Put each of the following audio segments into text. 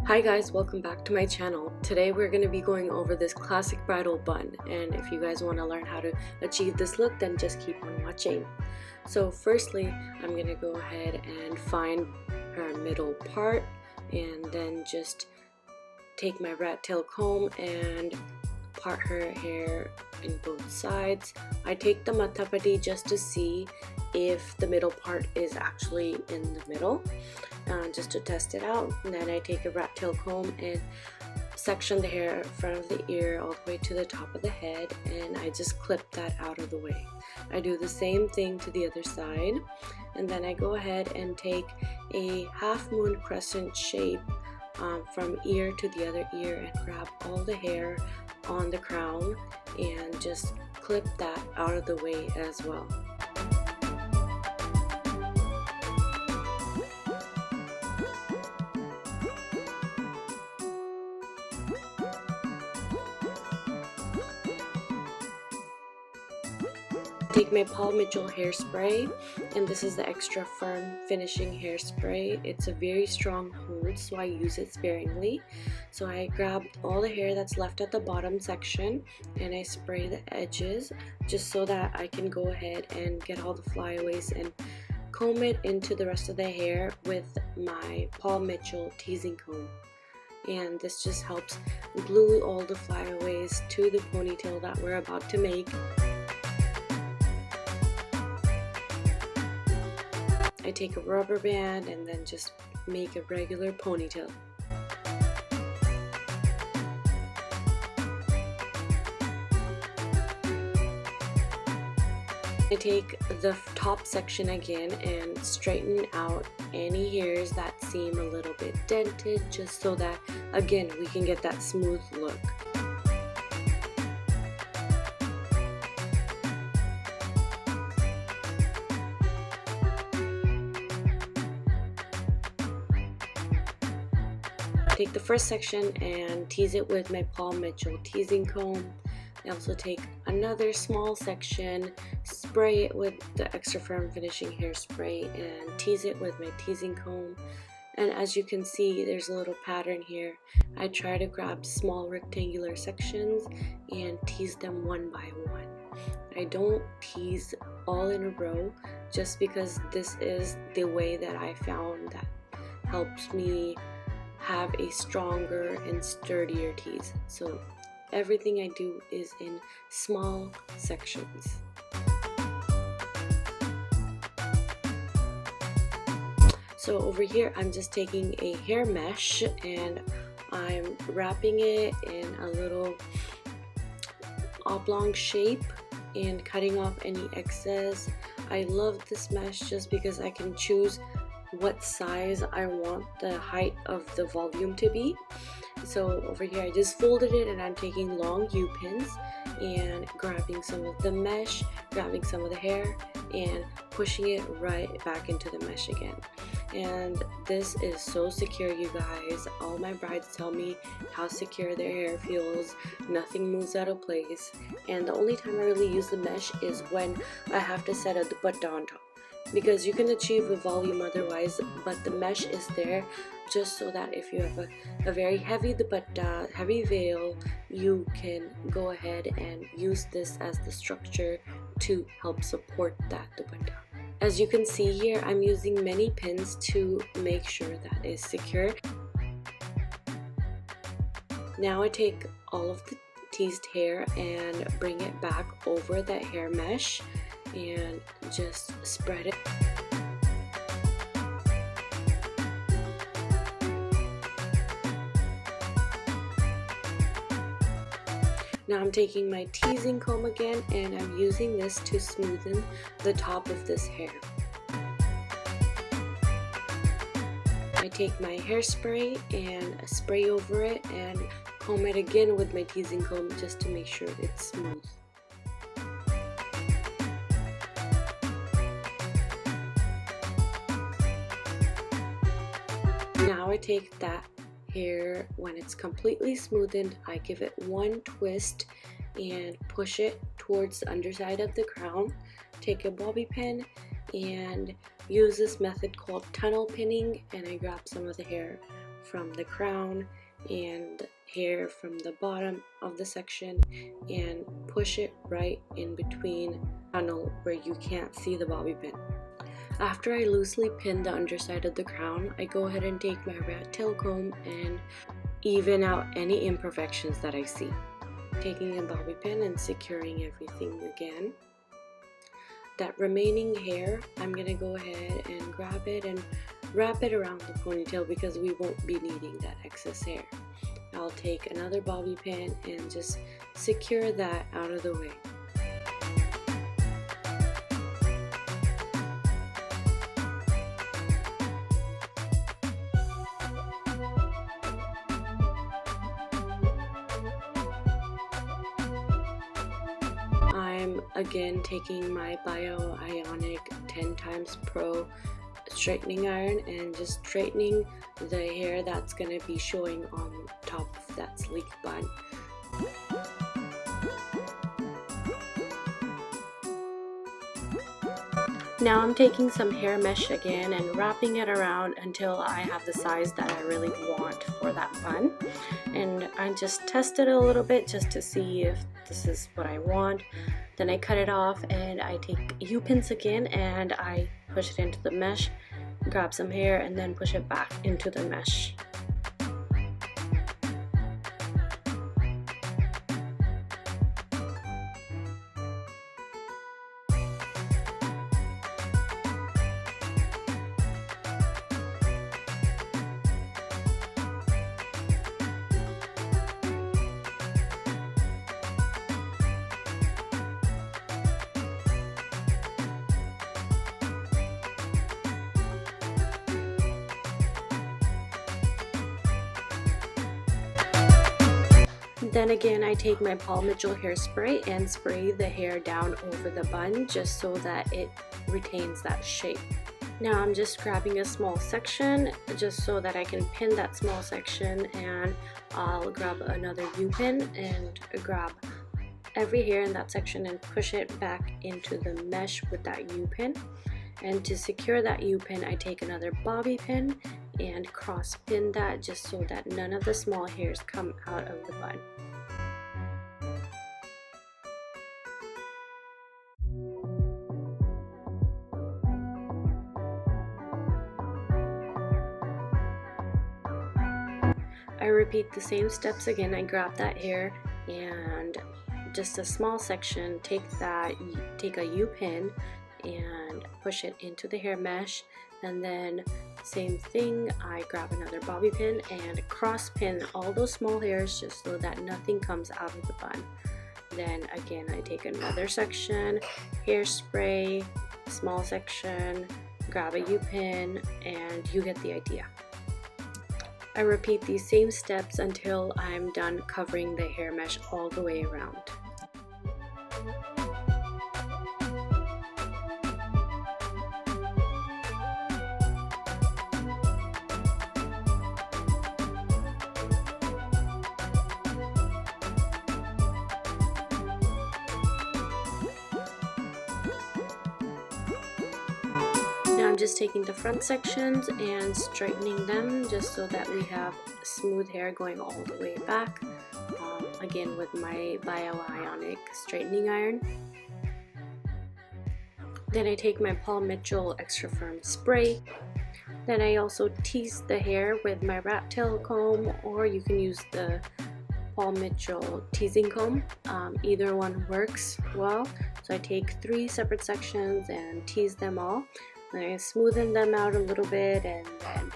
Hi guys, welcome back to my channel. Today we're going to be going over this classic bridal bun, and if you guys want to learn how to achieve this look, then just keep on watching. So firstly, I'm going to go ahead and find her middle part and then just take my rat tail comb and part her hair in both sides. I take the matapati just to see if the middle part is actually in the middle, just to test it out. And then I take a rat tail comb and section the hair in front of the ear all the way to the top of the head, and I just clip that out of the way. I do the same thing to the other side, and then I go ahead and take a half moon crescent shape from ear to the other ear and grab all the hair on the crown and just clip that out of the way as well. Take my Paul Mitchell hairspray, and this is the extra firm finishing hairspray. It's a very strong hold, so I use it sparingly. So I grab all the hair that's left at the bottom section and I spray the edges just so that I can go ahead and get all the flyaways and comb it into the rest of the hair with my Paul Mitchell teasing comb. And this just helps glue all the flyaways to the ponytail that we're about to make. I take a rubber band and then just make a regular ponytail. I take the top section again and straighten out any hairs that seem a little bit dented, just so that again we can get that smooth look. Take the first section and tease it with my Paul Mitchell teasing comb. I also take another small section, spray it with the extra firm finishing hairspray, and tease it with my teasing comb. And as you can see, there's a little pattern here. I try to grab small rectangular sections and tease them one by one. I don't tease all in a row, just because this is the way that I found that helps me have a stronger and sturdier tease. So everything I do is in small sections. So over here I'm just taking a hair mesh and I'm wrapping it in a little oblong shape and cutting off any excess. I love this mesh just because I can choose what size I want the height of the volume to be. So over here I just folded it and I'm taking long U-pins and grabbing some of the mesh, grabbing some of the hair and pushing it right back into the mesh again. And this is so secure, you guys. All my brides tell me how secure their hair feels. Nothing moves out of place. And the only time I really use the mesh is when I have to set a dupatta on top, because you can achieve a volume otherwise, but the mesh is there just so that if you have a very heavy dupatta, heavy veil, you can go ahead and use this as the structure to help support that dupatta. As you can see here, I'm using many pins to make sure that is secure. Now I take all of the teased hair and bring it back over that hair mesh and just spread it. Now I'm taking my teasing comb again and I'm using this to smoothen the top of this hair. I take my hairspray and spray over it and comb it again with my teasing comb just to make sure it's smooth. Now I take that hair, when it's completely smoothened, I give it one twist and push it towards the underside of the crown. Take a bobby pin and use this method called tunnel pinning, and I grab some of the hair from the crown and hair from the bottom of the section and push it right in between tunnel where you can't see the bobby pin. After I loosely pin the underside of the crown, I go ahead and take my rat tail comb and even out any imperfections that I see. Taking a bobby pin and securing everything again. That remaining hair, I'm gonna go ahead and grab it and wrap it around the ponytail because we won't be needing that excess hair. I'll take another bobby pin and just secure that out of the way. I'm again taking my Ionic 10 times Pro straightening iron and just straightening the hair that's going to be showing on top of that sleek bun. Now I'm taking some hair mesh again and wrapping it around until I have the size that I really want for that bun. And I just test it a little bit just to see if this is what I want. Then I cut it off and I take U-pins again and I push it into the mesh, grab some hair and then push it back into the mesh. Then again, I take my Paul Mitchell hairspray and spray the hair down over the bun just so that it retains that shape. Now I'm just grabbing a small section just so that I can pin that small section, and I'll grab another U-pin and grab every hair in that section and push it back into the mesh with that U-pin. And to secure that U-pin, I take another bobby pin and cross pin that just so that none of the small hairs come out of the bun. I repeat the same steps again. I grab that hair and just a small section, take a U-pin and push it into the hair mesh, and then same thing, I grab another bobby pin and cross pin all those small hairs just so that nothing comes out of the bun. Then again, I take another section, hairspray, small section, grab a U-pin, and you get the idea. I repeat these same steps until I'm done covering the hair mesh all the way around. Now I'm just taking the front sections and straightening them just so that we have smooth hair going all the way back. Again with my Ionic straightening iron. Then I take my Paul Mitchell extra firm spray. Then I also tease the hair with my rat tail comb, or you can use the Paul Mitchell teasing comb. Either one works well. So I take 3 separate sections and tease them all. Then I smoothen them out a little bit and then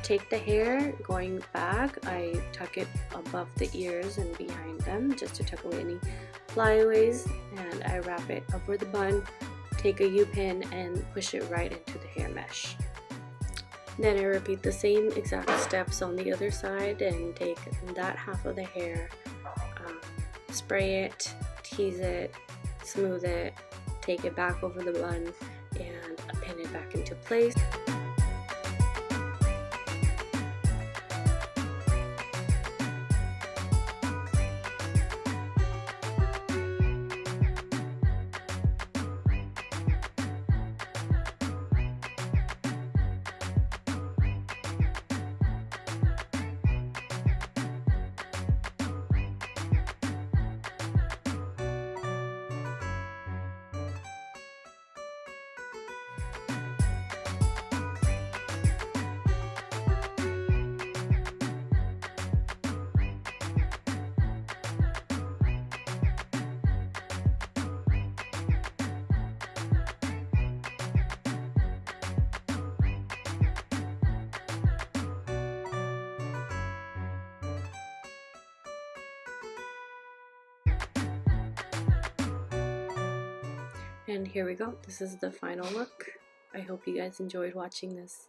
take the hair going back. I tuck it above the ears and behind them just to tuck away any flyaways, and I wrap it over the bun, take a U-pin and push it right into the hair mesh. Then I repeat the same exact steps on the other side and take that half of the hair, spray it, tease it, smooth it, take it back over the bun and pin it back into place. And here we go. This is the final look. I hope you guys enjoyed watching this.